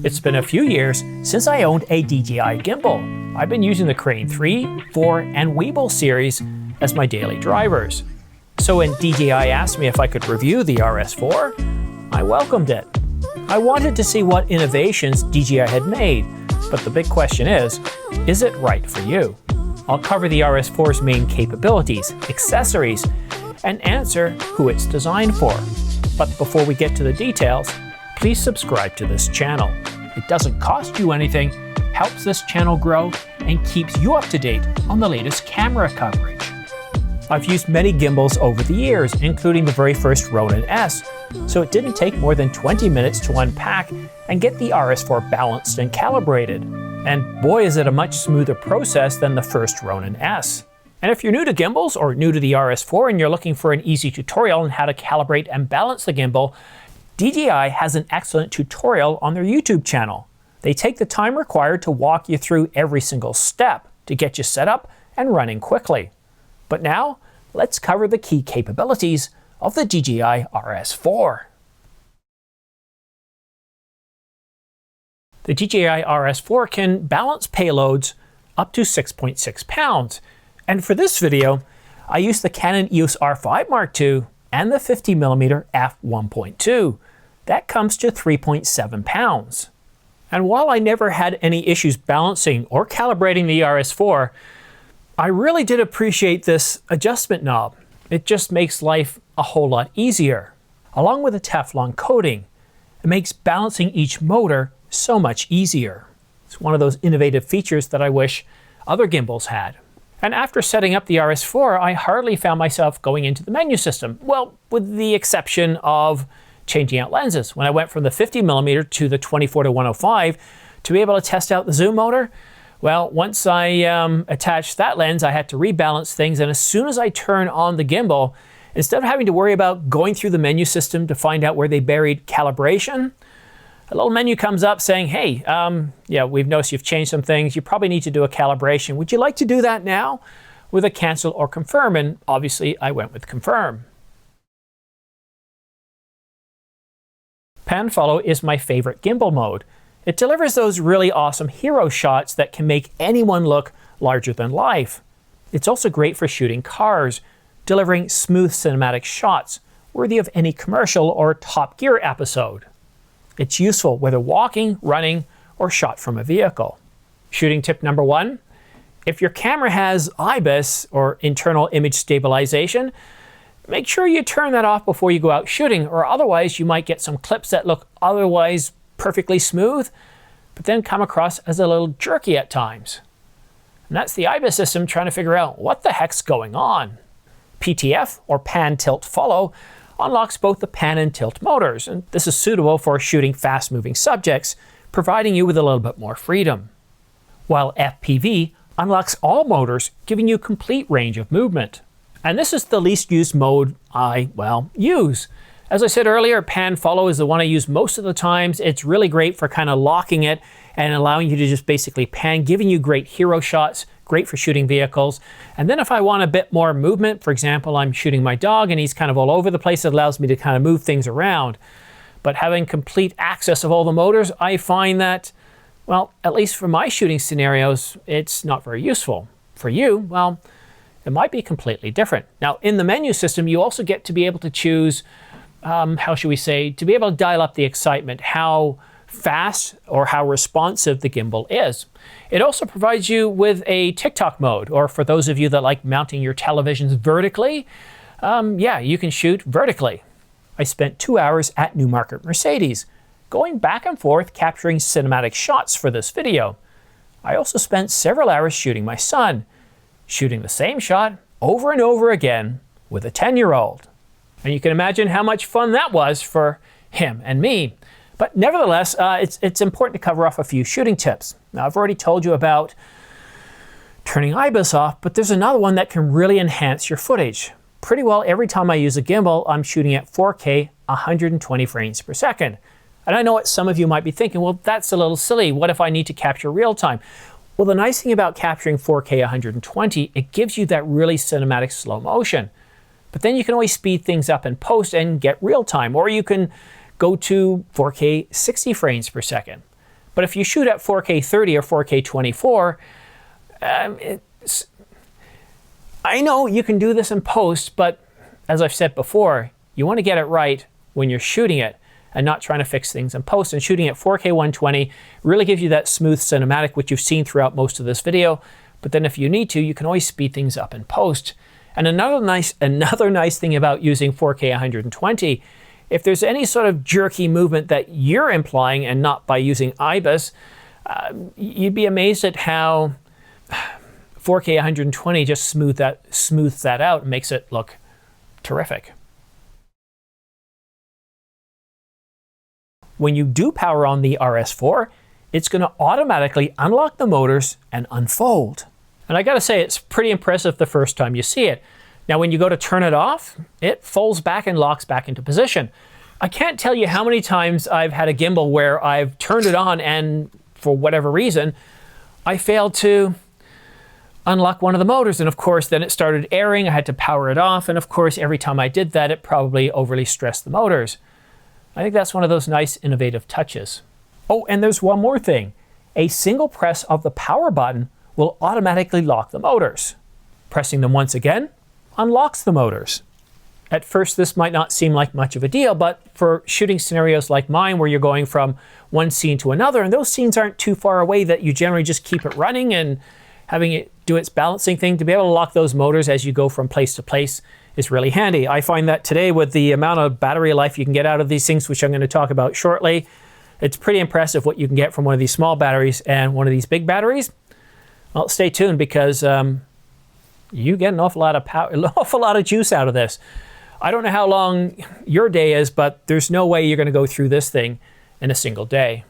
It's been a few years since I owned a DJI gimbal. I've been using the Crane 3, 4, and Weeble series as my daily drivers. So when DJI asked me if I could review the RS4, I welcomed it. I wanted to see what innovations DJI had made, but the big question is it right for you? I'll cover the RS4's main capabilities, accessories, and answer who it's designed for. But before we get to the details, please subscribe to this channel. It doesn't cost you anything, helps this channel grow, and keeps you up to date on the latest camera coverage. I've used many gimbals over the years, including the very first Ronin S, so it didn't take more than 20 minutes to unpack and get the RS4 balanced and calibrated. And boy, is it a much smoother process than the first Ronin S. And if you're new to gimbals or new to the RS4 and you're looking for an easy tutorial on how to calibrate and balance the gimbal, DJI has an excellent tutorial on their YouTube channel. They take the time required to walk you through every single step to get you set up and running quickly. But now, let's cover the key capabilities of the DJI RS4. The DJI RS4 can balance payloads up to 6.6 pounds. And for this video, I used the Canon EOS R5 Mark II and the 50mm f1.2. That comes to 3.7 pounds. And while I never had any issues balancing or calibrating the RS4, I really did appreciate this adjustment knob. It just makes life a whole lot easier. Along with a Teflon coating, it makes balancing each motor so much easier. It's one of those innovative features that I wish other gimbals had. And after setting up the RS4, I hardly found myself going into the menu system. Well, with the exception of changing out lenses. When I went from the 50mm to the 24-105 to be able to test out the zoom motor, well, once I attached that lens, I had to rebalance things. And as soon as I turn on the gimbal, instead of having to worry about going through the menu system to find out where they buried calibration, a little menu comes up saying, hey, yeah, we've noticed you've changed some things. You probably need to do a calibration. Would you like to do that now? With a cancel or confirm, and obviously I went with confirm. Pan follow is my favorite gimbal mode. It delivers those really awesome hero shots that can make anyone look larger than life. It's also great for shooting cars, delivering smooth cinematic shots worthy of any commercial or Top Gear episode. It's useful whether walking, running, or shot from a vehicle. Shooting tip number 1, if your camera has IBIS or internal image stabilization, make sure you turn that off before you go out shooting, or otherwise you might get some clips that look otherwise perfectly smooth, but then come across as a little jerky at times. And that's the IBIS system trying to figure out what the heck's going on. PTF, or pan tilt follow, unlocks both the pan and tilt motors, and this is suitable for shooting fast-moving subjects, providing you with a little bit more freedom. While FPV unlocks all motors, giving you complete range of movement. And this is the least used mode I, use. As I said earlier, pan follow is the one I use most of the times. It's really great for kind of locking it and allowing you to just basically pan, giving you great hero shots, great for shooting vehicles. And then if I want a bit more movement, for example, I'm shooting my dog and he's kind of all over the place, it allows me to kind of move things around. But having complete access of all the motors, I find that, well, at least for my shooting scenarios, it's not very useful. For you, well, it might be completely different. Now, in the menu system, you also get to be able to choose, how should we say, to be able to dial up the excitement, how fast or how responsive the gimbal is. It also provides you with a TikTok mode, or for those of you that like mounting your televisions vertically, yeah, you can shoot vertically. I spent 2 hours at Newmarket Mercedes, going back and forth capturing cinematic shots for this video. I also spent several hours shooting my son, shooting the same shot over and over again with a 10-year-old. And you can imagine how much fun that was for him and me. But nevertheless, it's important to cover off a few shooting tips. Now, I've already told you about turning IBIS off, but there's another one that can really enhance your footage. Pretty well every time I use a gimbal, I'm shooting at 4K 120 frames per second. And I know what some of you might be thinking, well, that's a little silly. What if I need to capture real time? Well, the nice thing about capturing 4K 120, it gives you that really cinematic slow motion. But then you can always speed things up in post and get real time, or you can go to 4K 60 frames per second. But if you shoot at 4K 30 or 4K 24, I know you can do this in post, but as I've said before, you want to get it right when you're shooting it and not trying to fix things in post. And shooting at 4K 120 really gives you that smooth cinematic, which you've seen throughout most of this video. But then if you need to, you can always speed things up in post. And another nice thing about using 4K 120, if there's any sort of jerky movement that you're implying and not by using IBIS, you'd be amazed at how 4K 120 just smooths that out and makes it look terrific. When you do power on the RS4, it's going to automatically unlock the motors and unfold. And I gotta say, it's pretty impressive the first time you see it. Now, when you go to turn it off, it folds back and locks back into position. I can't tell you how many times I've had a gimbal where I've turned it on and for whatever reason, I failed to unlock one of the motors. And of course, then it started airing. I had to power it off. And of course, every time I did that, it probably overly stressed the motors. I think that's one of those nice innovative touches. Oh, and there's one more thing. A single press of the power button will automatically lock the motors. Pressing them once again unlocks the motors. At first, this might not seem like much of a deal, but for shooting scenarios like mine where you're going from one scene to another, and those scenes aren't too far away that you generally just keep it running and having it do its balancing thing, to be able to lock those motors as you go from place to place is really handy. I find that today with the amount of battery life you can get out of these things, which I'm going to talk about shortly, it's pretty impressive what you can get from one of these small batteries and one of these big batteries. Well, stay tuned because you get an awful lot of power, an awful lot of juice out of this. I don't know how long your day is, but there's no way you're going to go through this thing in a single day.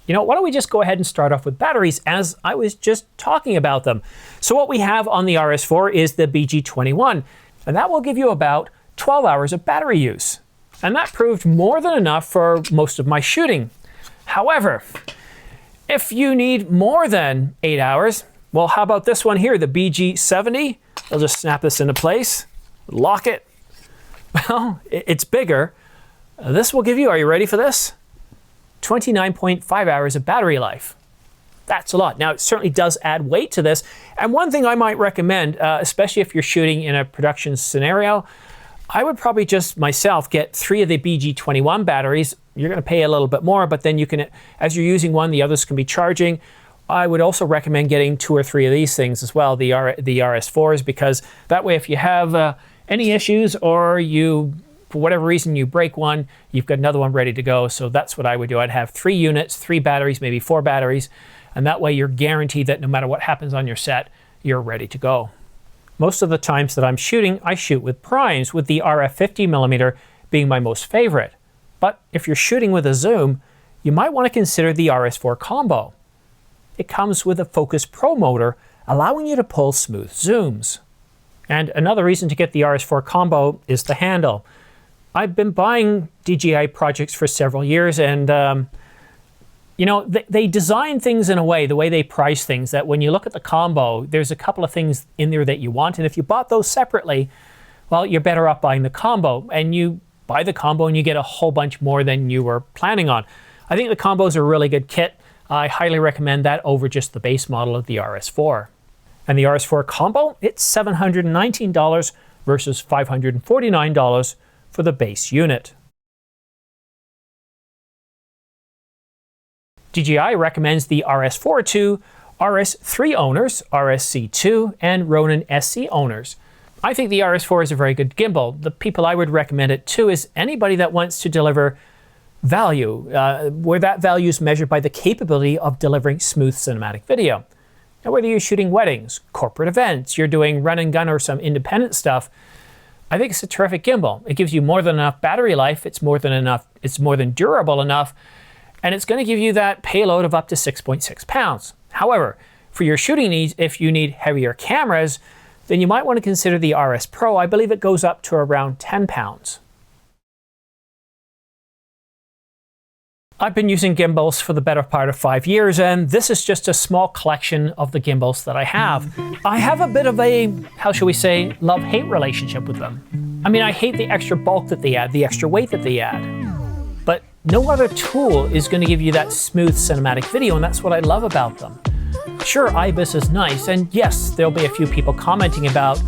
You know, why don't we just go ahead and start off with batteries as I was just talking about them. So what we have on the RS4 is the BG21, and that will give you about 12 hours of battery use. And that proved more than enough for most of my shooting. However, if you need more than 8 hours, well, how about this one here, the BG70? I'll just snap this into place, lock it. Well, it's bigger. This will give you, are you ready for this? 29.5 hours of battery life. That's a lot. Now, it certainly does add weight to this. And one thing I might recommend, especially if you're shooting in a production scenario, I would probably just myself get 3 of the BG21 batteries. You're going to pay a little bit more, but then you can, as you're using one, the others can be charging. I would also recommend getting 2 or 3 of these things as well, the RS4s, because that way if you have any issues or you, for whatever reason, you break one, you've got another one ready to go. So that's what I would do. I'd have 3 units, 3 batteries, maybe 4 batteries, and that way you're guaranteed that no matter what happens on your set, you're ready to go. Most of the times that I'm shooting, I shoot with primes, with the RF 50mm being my most favorite. But if you're shooting with a zoom, you might want to consider the RS4 combo. It comes with a Focus Pro motor, allowing you to pull smooth zooms. And another reason to get the RS4 combo is the handle. I've been buying DJI projects for several years, and you know, they design things in a way, the way they price things, that when you look at the combo, there's a couple of things in there that you want, and if you bought those separately, well, you're better off buying the combo, and you buy the combo and you get a whole bunch more than you were planning on. I think the combo is a really good kit. I highly recommend that over just the base model of the RS4. And the RS4 combo, it's $719 versus $549 for the base unit. DJI recommends the RS4 to RS3 owners, RSC2, and Ronin SC owners. I think the RS4 is a very good gimbal. The people I would recommend it to is anybody that wants to deliver value, where that value is measured by the capability of delivering smooth cinematic video. Now, whether you're shooting weddings, corporate events, you're doing run and gun or some independent stuff, I think it's a terrific gimbal. It gives you more than enough battery life, it's more than durable enough, and it's going to give you that payload of up to 6.6 pounds. However, for your shooting needs, if you need heavier cameras, then you might want to consider the RS Pro. I believe it goes up to around 10 pounds. I've been using gimbals for the better part of 5 years, and this is just a small collection of the gimbals that I have. I have a bit of a, how shall we say, love-hate relationship with them. I mean, I hate the extra bulk that they add, the extra weight that they add. but no other tool is going to give you that smooth cinematic video, and that's what I love about them. Sure, IBIS is nice, and yes, there'll be a few people commenting about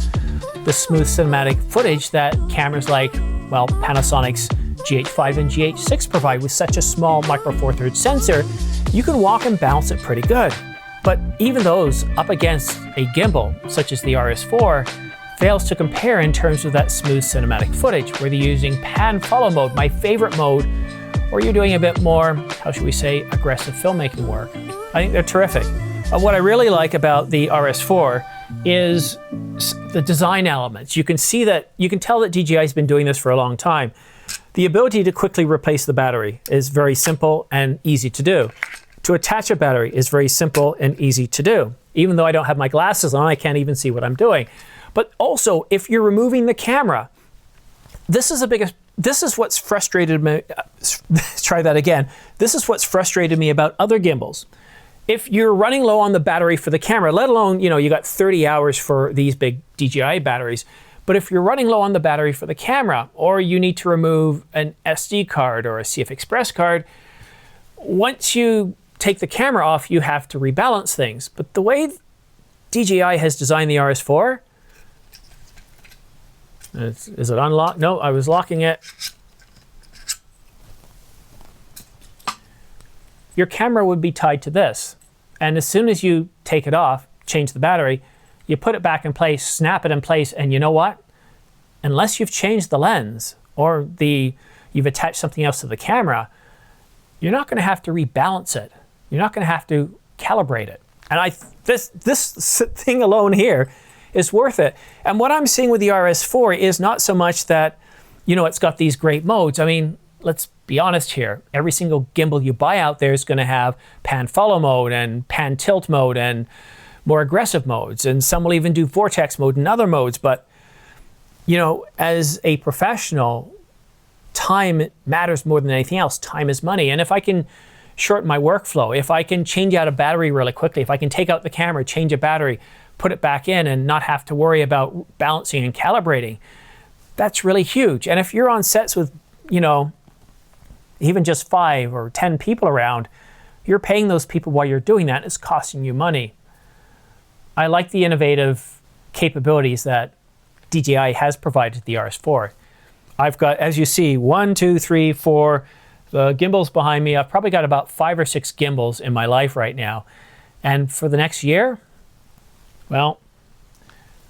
the smooth cinematic footage that cameras like, well, Panasonic's GH5 and GH6 provide. With such a small micro four thirds sensor, you can walk and balance it pretty good. But even those up against a gimbal, such as the RS4, fails to compare in terms of that smooth cinematic footage, whether you're using pan follow mode, my favorite mode, or you're doing a bit more, how should we say, aggressive filmmaking work. I think they're terrific. What I really like about the RS4 is the design elements. You can tell that DJI has been doing this for a long time. The ability to quickly replace the battery is very simple and easy to do. To attach a battery is very simple and easy to do. Even though I don't have my glasses on, I can't even see what I'm doing. But also, if you're removing the camera, this is what's frustrated me. Try that again. This is what's frustrated me about other gimbals. If you're running low on the battery for the camera, let alone, you got 30 hours for these big DJI batteries, but if you're running low on the battery for the camera, or you need to remove an SD card or a CF Express card, once you take the camera off, you have to rebalance things. But the way DJI has designed the RS4, is it unlocked? No, I was locking it. Your camera would be tied to this. And as soon as you take it off, change the battery, you put it back in place, snap it in place, and you know what? Unless you've changed the lens or you've attached something else to the camera, you're not going to have to rebalance it. You're not going to have to calibrate it. And this thing alone here is worth it. And what I'm seeing with the RS4 is not so much that, it's got these great modes. I mean, let's be honest here. Every single gimbal you buy out there is going to have pan follow mode and pan tilt mode and more aggressive modes. And some will even do vortex mode and other modes. But, as a professional, time matters more than anything else. Time is money. And if I can shorten my workflow, if I can change out a battery really quickly, if I can take out the camera, change a battery, put it back in and not have to worry about balancing and calibrating, that's really huge. And if you're on sets with, even just 5 or 10 people around, you're paying those people while you're doing that. It's costing you money. I like the innovative capabilities that DJI has provided the RS4. I've got, as you see, 1, 2, 3, 4 gimbals behind me. I've probably got about 5 or 6 gimbals in my life right now. And for the next year, well,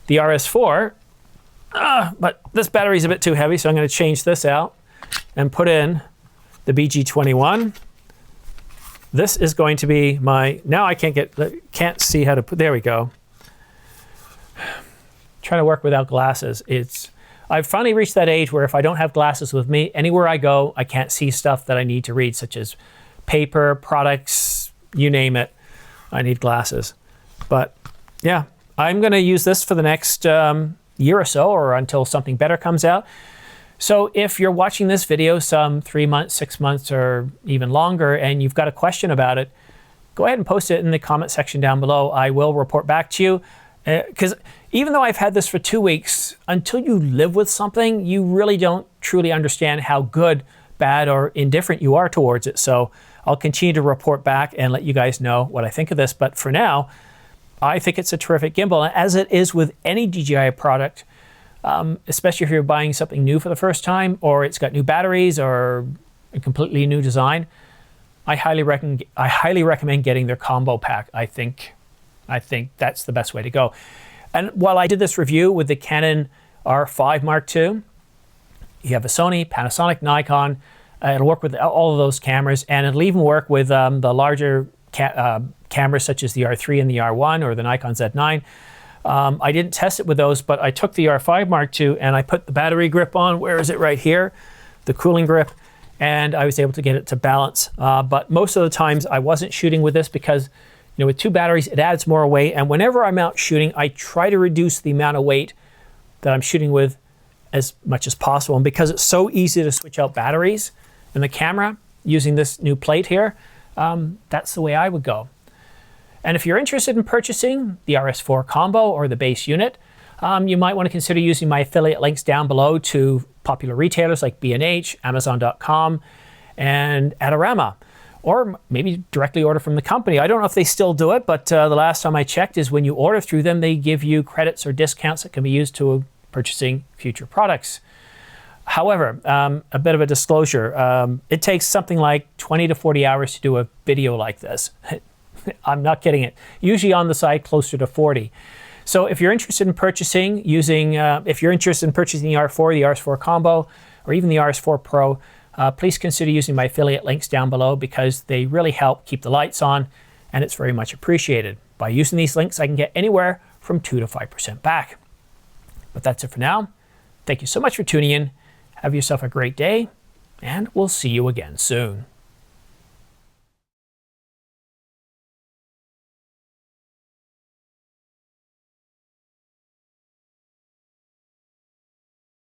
the RS4, but this battery's a bit too heavy, so I'm going to change this out and put in the BG21. This is going to be my, now I can't see how to put, there we go. Trying to work without glasses. I've finally reached that age where if I don't have glasses with me, anywhere I go, I can't see stuff that I need to read, such as paper, products, you name it. I need glasses. But yeah, I'm going to use this for the next year or so, or until something better comes out. So if you're watching this video some 3 months, 6 months, or even longer, and you've got a question about it, go ahead and post it in the comment section down below. I will report back to you. Because even though I've had this for 2 weeks, until you live with something, you really don't truly understand how good, bad, or indifferent you are towards it. So I'll continue to report back and let you guys know what I think of this. But for now, I think it's a terrific gimbal, as it is with any DJI product, especially if you're buying something new for the first time, or it's got new batteries or a completely new design. I highly recommend getting their combo pack. I think that's the best way to go. And while I did this review with the Canon R5 Mark II, you have a Sony, Panasonic, Nikon. It'll work with all of those cameras, and it'll even work with the larger cameras such as the R3 and the R1 or the Nikon Z9. I didn't test it with those, but I took the R5 Mark II and I put the battery grip on. Where is it? Right here, the cooling grip, and I was able to get it to balance. But most of the times I wasn't shooting with this because, with 2 batteries, it adds more weight. And whenever I'm out shooting, I try to reduce the amount of weight that I'm shooting with as much as possible. And because it's so easy to switch out batteries in the camera using this new plate here, that's the way I would go. And if you're interested in purchasing the RS4 combo or the base unit, you might want to consider using my affiliate links down below to popular retailers like B&H, Amazon.com, and Adorama. Or maybe directly order from the company. I don't know if they still do it, but the last time I checked is when you order through them, they give you credits or discounts that can be used to purchasing future products. However, a bit of a disclosure, it takes something like 20 to 40 hours to do a video like this. I'm not kidding it. Usually on the side closer to 40. So if you're interested in purchasing the R4, the RS4 Combo, or even the RS4 Pro, please consider using my affiliate links down below because they really help keep the lights on, and it's very much appreciated. By using these links, I can get anywhere from 2 to 5% back. But that's it for now. Thank you so much for tuning in. Have yourself a great day, and we'll see you again soon.